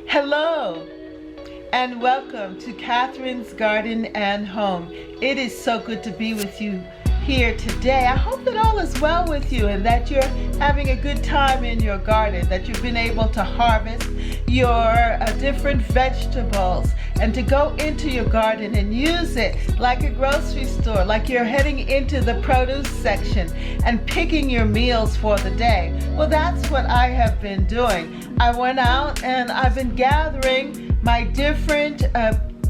Hello and welcome to Catherine's Garden and Home. It is so good to be with you here today. I hope that all is well with you and that you're having a good time in your garden, that you've been able to harvest your different vegetables and to go into your garden and use it like a grocery store, like you're heading into the produce section and picking your meals for the day. Well, that's what I have been doing. I went out and I've been gathering my different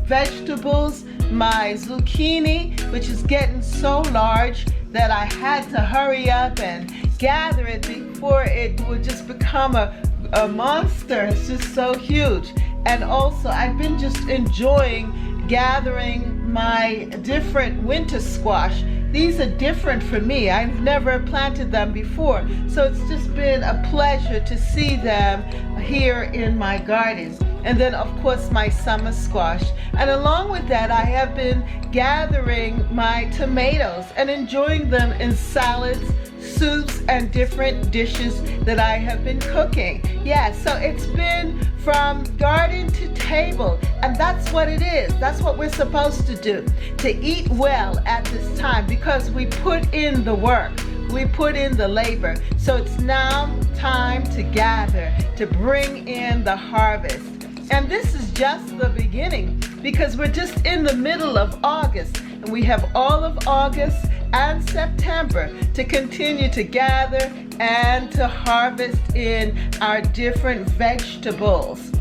vegetables, my zucchini, which is getting so large that I had to hurry up and gather it before it would just become a monster. It's just so huge. And also I've been just enjoying gathering my different winter squash. These are different for me. I've never planted them before, so it's just been a pleasure to see them here in my garden. And then of course my summer squash. And along with that, I have been gathering my tomatoes and enjoying them in salads, soups, and different dishes that I have been cooking. Yeah, so it's been from garden to table, and that's what it is. That's what we're supposed to do, to eat well at this time, because we put in the work, we put in the labor. So it's now time to gather, to bring in the harvest. And this is just the beginning, because we're just in the middle of August, and we have all of August and September to continue to gather and to harvest in our different vegetables.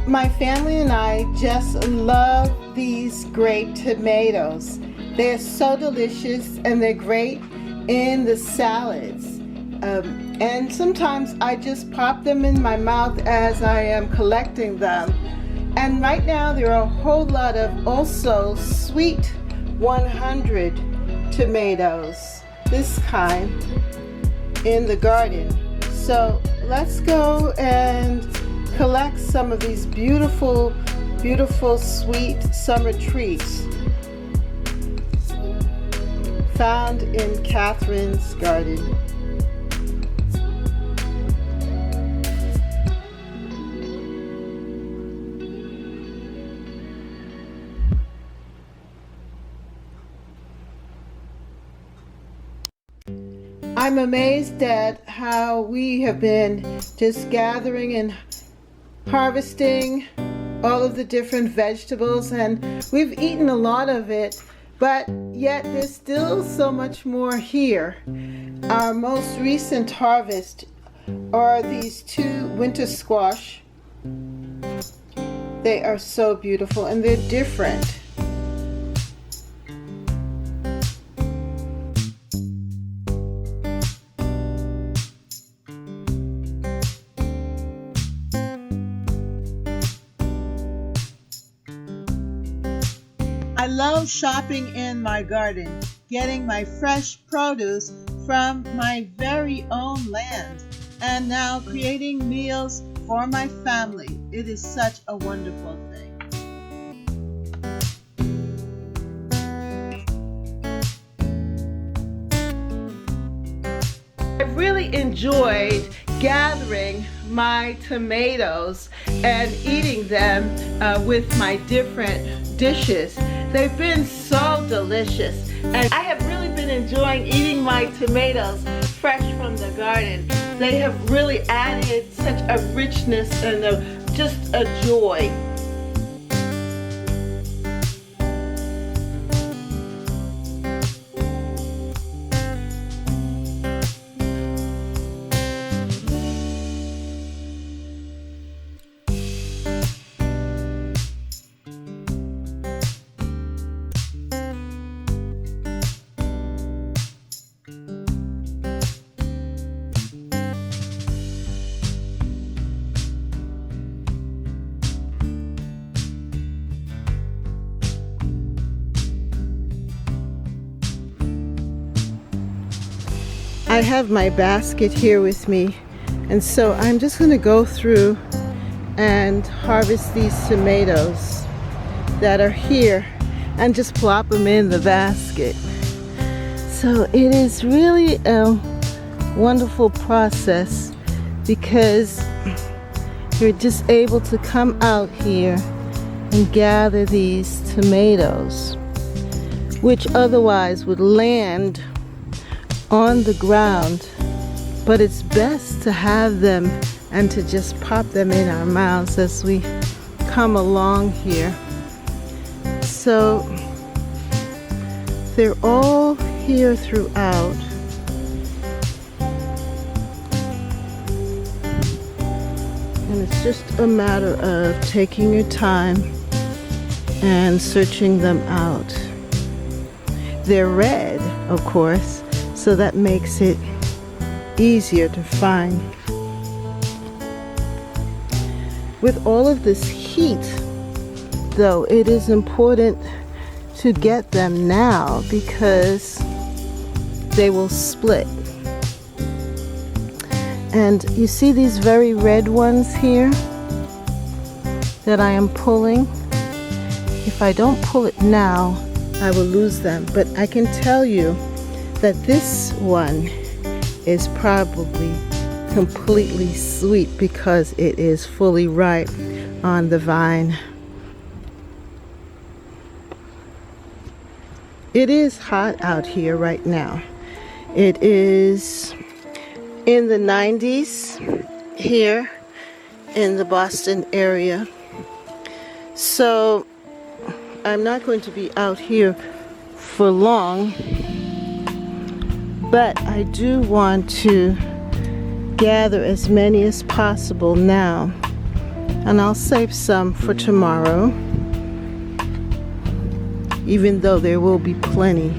My family and I just love these grape tomatoes. They're so delicious and they're great in the salads. And sometimes I just pop them in my mouth as I am collecting them. And right now there are a whole lot of also sweet 100 tomatoes, this kind, in the garden. So let's go and collect some of these beautiful, beautiful sweet summer treats found in Catherine's garden. I'm amazed at how we have been just gathering and harvesting all of the different vegetables, and we've eaten a lot of it, but yet there's still so much more here. Our most recent harvest are these two winter squash. They are so beautiful and they're different. I love shopping in my garden, getting my fresh produce from my very own land, and now creating meals for my family. It is such a wonderful thing. I really enjoyed gathering my tomatoes and eating them with my different dishes. They've been so delicious, and I have really been enjoying eating my tomatoes fresh from the garden. They have really added such a richness and just a joy. I have my basket here with me, and so I'm just going to go through and harvest these tomatoes that are here and just plop them in the basket. So it is really a wonderful process because you're just able to come out here and gather these tomatoes, which otherwise would land on the ground. But it's best to have them and to just pop them in our mouths as we come along here. So they're all here throughout. And it's just a matter of taking your time and searching them out. They're red, of course, so that makes it easier to find. With all of this heat, though, it is important to get them now because they will split. And you see these very red ones here that I am pulling? If I don't pull it now, I will lose them. But I can tell you that this one is probably completely sweet because it is fully ripe on the vine. It is hot out here right now. It is in the 90s here in the Boston area. So I'm not going to be out here for long, but I do want to gather as many as possible now, and I'll save some for tomorrow, even though there will be plenty.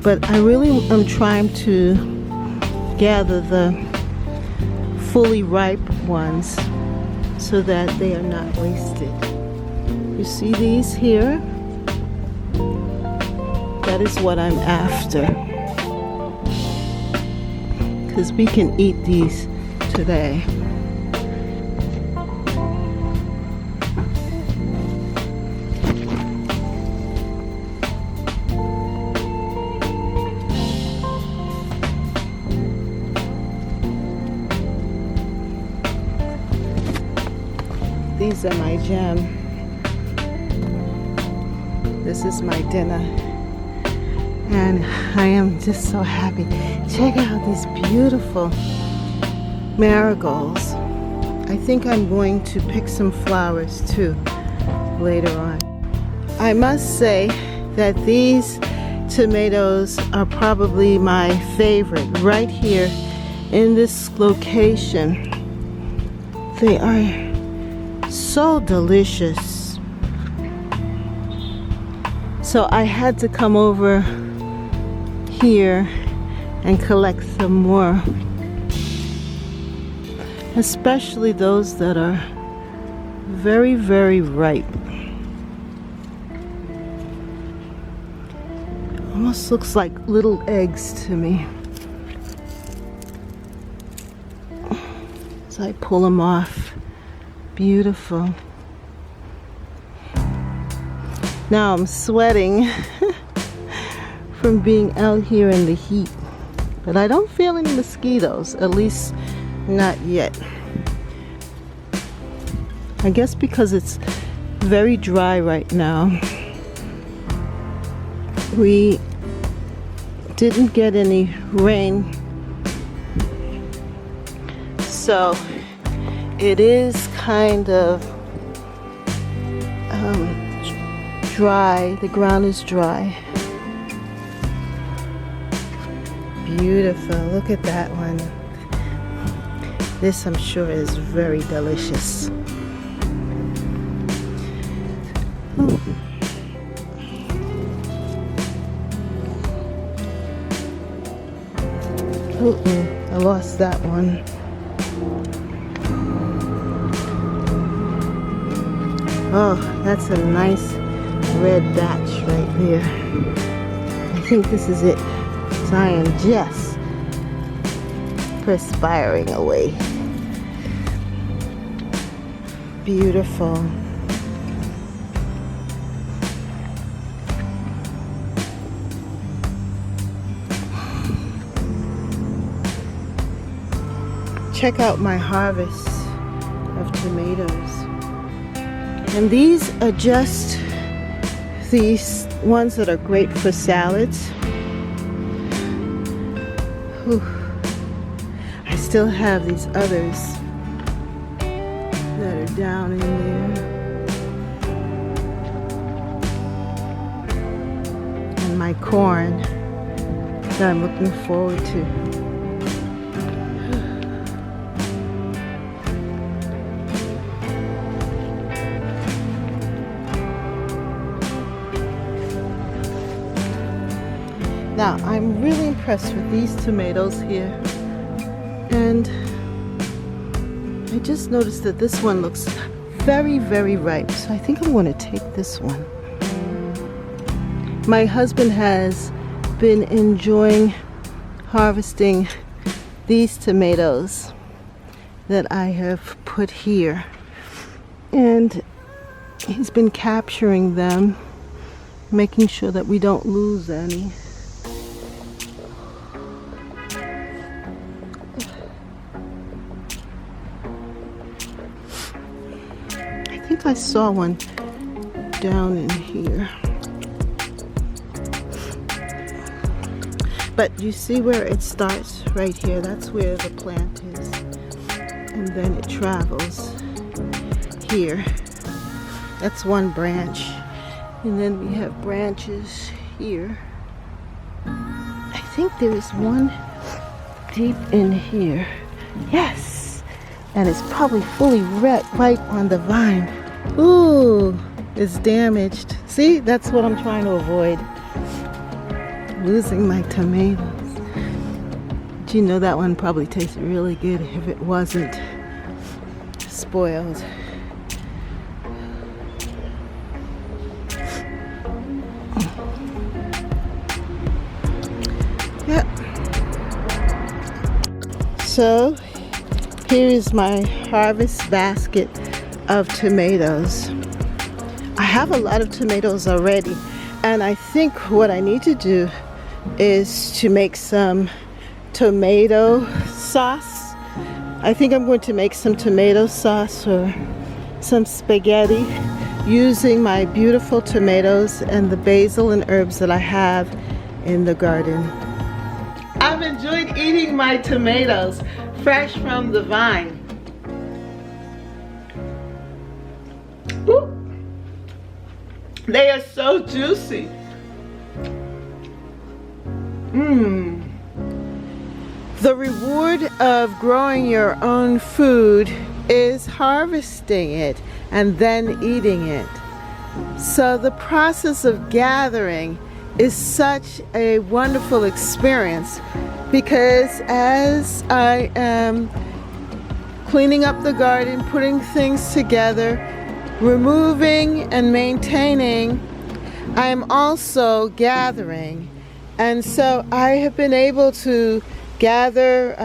But I really am trying to gather the fully ripe ones so that they are not wasted. You see these here? That is what I'm after, because we can eat these today. These are my jam. This is my dinner. And I am just so happy. Check out these beautiful marigolds. I think I'm going to pick some flowers too later on. I must say that these tomatoes are probably my favorite right here in this location. They are so delicious. So I had to come over here and collect some more, especially those that are very, very ripe. Almost looks like little eggs to me. As I pull them off. Beautiful. Now I'm sweating from being out here in the heat, but I don't feel any mosquitoes, at least not yet. I guess because it's very dry right now. We didn't get any rain, so it is kind of dry. The ground is dry. Beautiful. Look at that one. This, I'm sure, is very delicious. Ooh. I lost that one. Oh, that's a nice red batch right there. I think this is it. So I am just perspiring away. Beautiful. Check out my harvest of tomatoes. And these are just these ones that are great for salads. Whew. I still have these others that are down in there. And my corn that I'm looking forward to. Now, I'm really impressed with these tomatoes here. And I just noticed that this one looks very, very ripe. So I think I'm going to take this one. My husband has been enjoying harvesting these tomatoes that I have put here. And he's been capturing them, making sure that we don't lose any. I think I saw one down in here. But you see where it starts right here? That's where the plant is. And then it travels here. That's one branch. And then we have branches here. I think there is one deep in here. Yes! And it's probably fully ripe on the vine. Ooh, it's damaged. See, that's what I'm trying to avoid. Losing my tomatoes. But you know that one probably tasted really good if it wasn't spoiled. Yep. So here is my harvest basket of tomatoes. I have a lot of tomatoes already, and I think what I need to do is to make some tomato sauce. I think I'm going to make some tomato sauce or some spaghetti using my beautiful tomatoes and the basil and herbs that I have in the garden. I've enjoyed eating my tomatoes fresh from the vine. Ooh. They are so juicy. The reward of growing your own food is harvesting it and then eating it. So the process of gathering is such a wonderful experience, because as I am cleaning up the garden, putting things together, removing and maintaining, I am also gathering. And so I have been able to gather,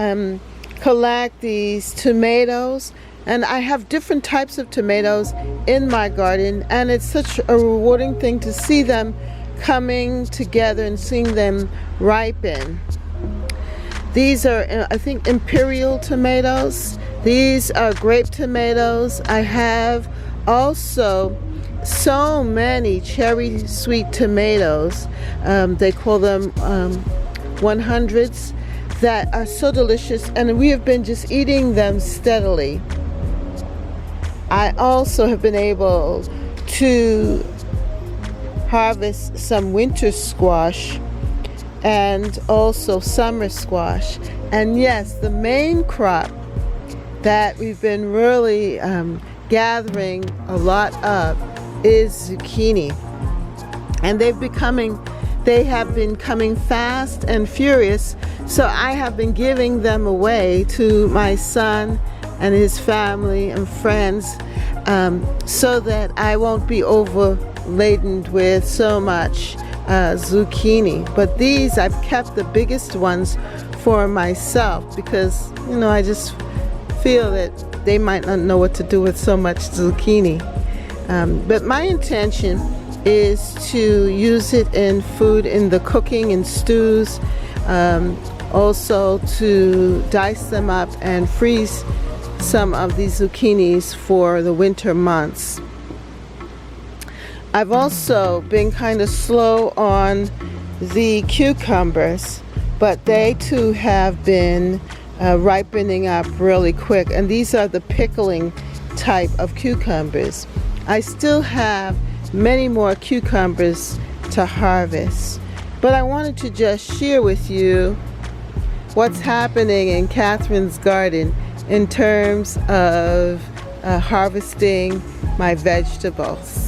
collect these tomatoes, and I have different types of tomatoes in my garden, and it's such a rewarding thing to see them coming together and seeing them ripen. These are, I think, imperial tomatoes. These are grape tomatoes. I have also so many cherry sweet tomatoes. They call them 100s, that are so delicious, and we have been just eating them steadily. I also have been able to harvest some winter squash and also summer squash. And yes, the main crop that we've been really gathering a lot of is zucchini. And they have been coming fast and furious, so I have been giving them away to my son and his family and friends, so that I won't be overladen with so much zucchini. But these, I've kept the biggest ones for myself, because I just feel that they might not know what to do with so much zucchini. But my intention is to use it in food, in the cooking, in stews, also to dice them up and freeze some of these zucchinis for the winter months. I've also been kind of slow on the cucumbers, but they too have been ripening up really quick, and these are the pickling type of cucumbers. I still have many more cucumbers to harvest, but I wanted to just share with you what's happening in Catherine's garden in terms of harvesting my vegetables.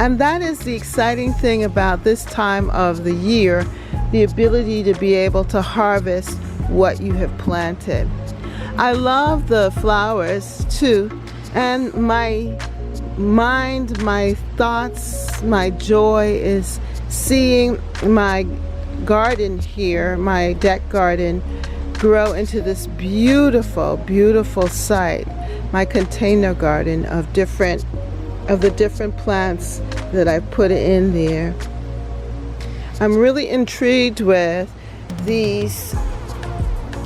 And that is the exciting thing about this time of the year, the ability to be able to harvest what you have planted. I love the flowers too, and my mind, my thoughts, my joy is seeing my garden here, my deck garden, grow into this beautiful, beautiful site. My container garden of the different plants that I put in there. I'm really intrigued with these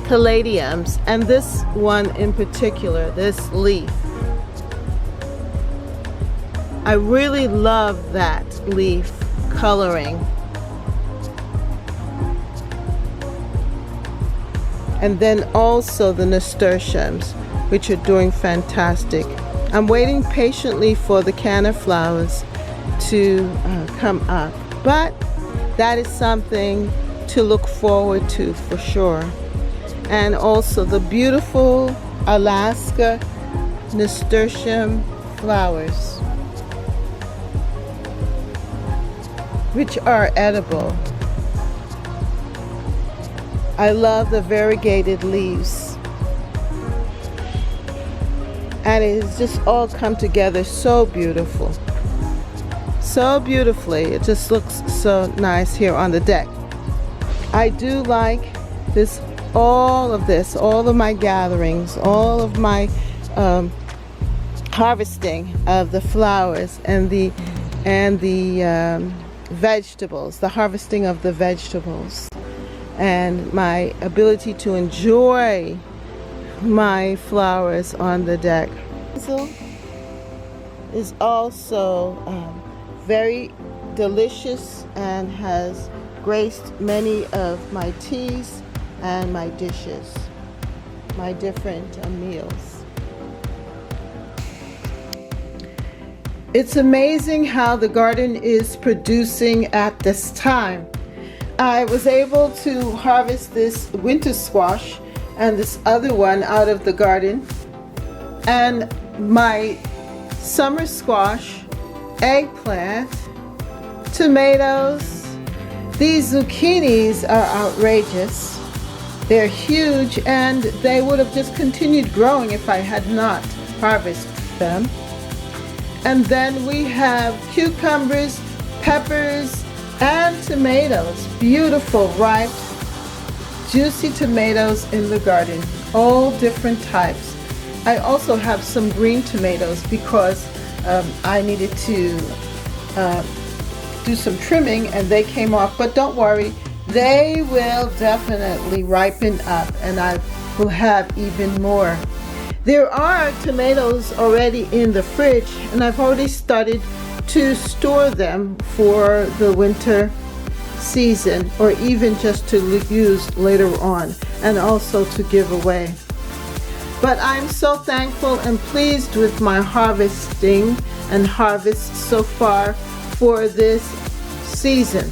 caladiums, and this one in particular, this leaf. I really love that leaf coloring. And then also the nasturtiums, which are doing fantastic. I'm waiting patiently for the canna flowers to come up, but that is something to look forward to for sure. And also the beautiful Alaska nasturtium flowers, which are edible. I love the variegated leaves. And it has just all come together so beautiful. So beautifully. It just looks so nice here on the deck. I do like this, all of my gatherings, all of my harvesting of the flowers and the vegetables, the harvesting of the vegetables, and my ability to enjoy my flowers on the deck. Basil is also very delicious and has graced many of my teas and my dishes, my different meals. It's amazing how the garden is producing at this time. I was able to harvest this winter squash and this other one out of the garden, and my summer squash, eggplant, tomatoes. These zucchinis are outrageous. They're huge, and they would have just continued growing if I had not harvested them. And then we have cucumbers, peppers, and tomatoes. Beautiful, ripe, juicy tomatoes in the garden, all different types. I also have some green tomatoes because I needed to do some trimming, and they came off, but don't worry, they will definitely ripen up and I will have even more. There are tomatoes already in the fridge, and I've already started to store them for the winter season, or even just to use later on, and also to give away. But I'm so thankful and pleased with my harvesting and harvest so far for this season,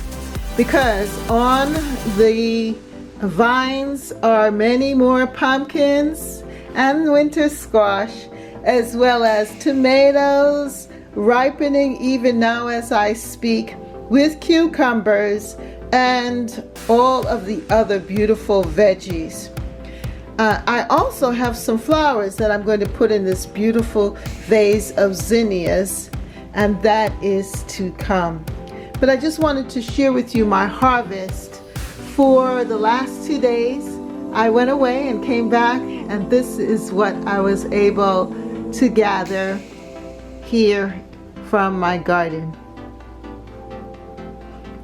because on the vines are many more pumpkins and winter squash, as well as tomatoes ripening even now as I speak, with cucumbers and all of the other beautiful veggies. I also have some flowers that I'm going to put in this beautiful vase of zinnias, and that is to come. But I just wanted to share with you my harvest for the last 2 days. I went away and came back, and this is what I was able to gather here from my garden,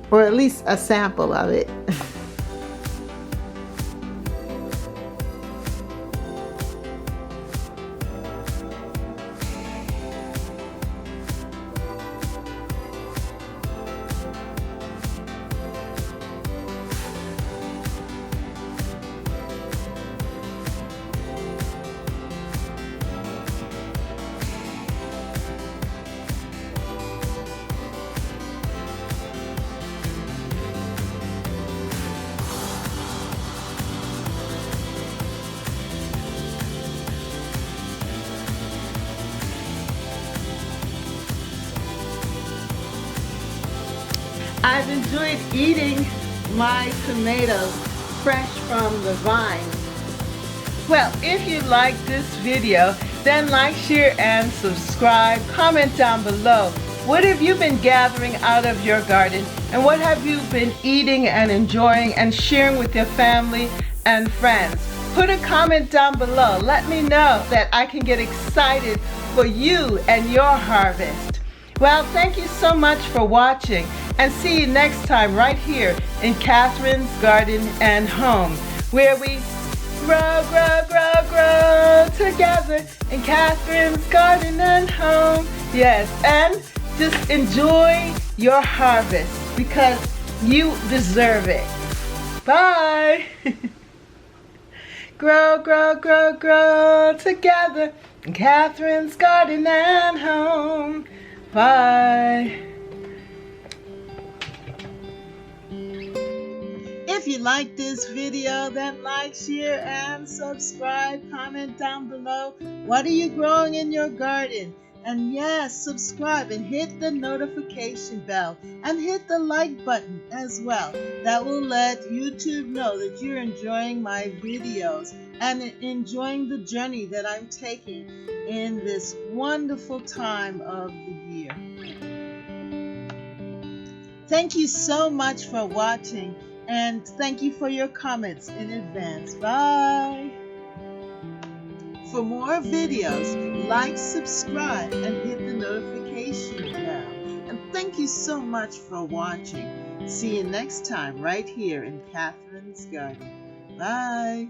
or at least a sample of it. I've enjoyed eating my tomatoes fresh from the vine. Well, if you like this video, then like, share, and subscribe. Comment down below. What have you been gathering out of your garden? And what have you been eating and enjoying and sharing with your family and friends? Put a comment down below. Let me know that I can get excited for you and your harvest. Well, thank you so much for watching, and see you next time right here in Catherine's Garden and Home, where we grow, grow, grow, grow together in Catherine's Garden and Home. Yes, and just enjoy your harvest because you deserve it. Bye. Grow, grow, grow, grow together in Catherine's Garden and Home. Bye. If you like this video, then like, share, and subscribe. Comment down below. What are you growing in your garden? And yes, subscribe and hit the notification bell and hit the like button as well. That will let YouTube know that you're enjoying my videos and enjoying the journey that I'm taking in this wonderful time of the year. Thank you so much for watching, and thank you for your comments in advance. Bye. For more videos, like, subscribe, and hit the notification bell. And thank you so much for watching. See you next time right here in Catherine's Garden. Bye.